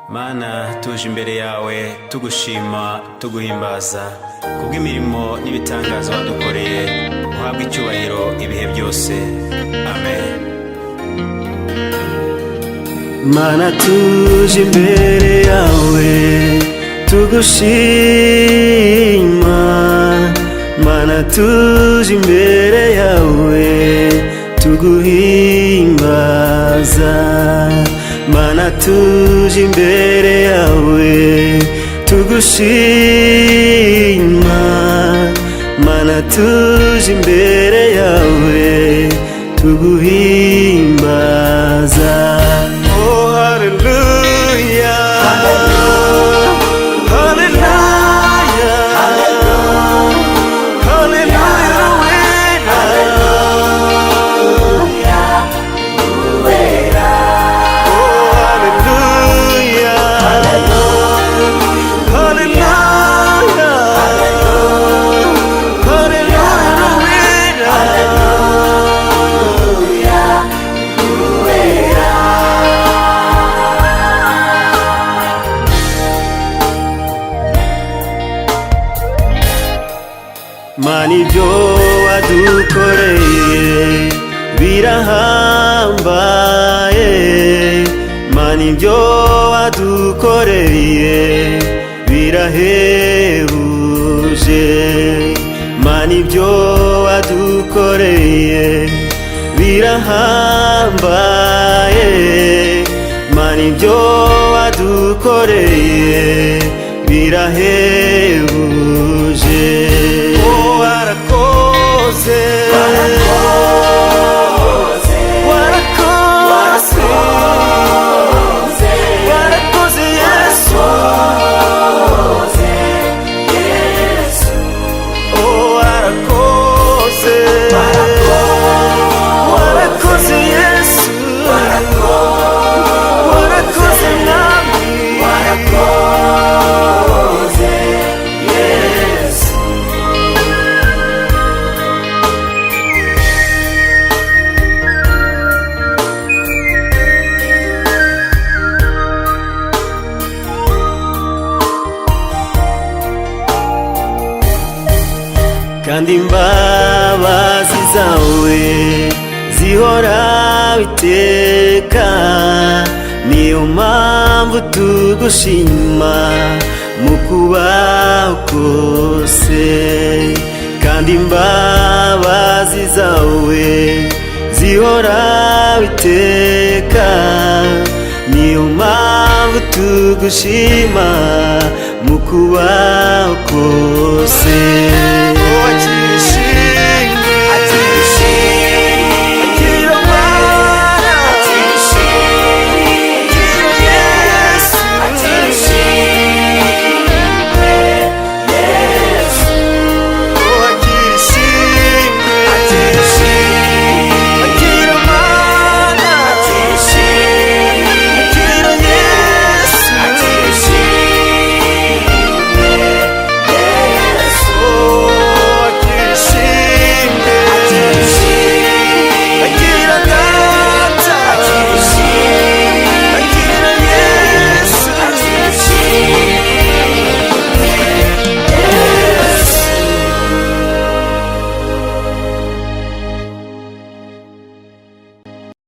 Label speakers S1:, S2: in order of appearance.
S1: Mana tuje imbere yawe tugushima tuguhimbaza kubw'imirimo n'ibitangaza wadukoreye, uhabwe icyubahiro ibihe byose, amen.
S2: Mana tuje imbere yawe tugushima, Mana tuje imbere yawe tuguhimbaza, Mana tuje imbere yawe tugushima, Mana tuje imbere yawe tuguhimbaza. Oh hallelujah, hallelujah, hallelujah, Mana ibyo wadukoreye birahambaye, Mana ibyo wadukoreye birahebuje, Mana ibyo wadukoreye birahambaye, Mana ibyo wadukoreye birahebuje. Warakoze, warakoze, warakoze, warakoze Yesu, oh warakoze, warakoze Yesu, warakoze nami, warakoze Yesu. Kandi imbabazi zawe zihora biteka, niyo mpamvu tugushima mu kubaho kose. Kandi imbabazi zawe zihora biteka, niyo mpamvu tugushima mu kubaho kose.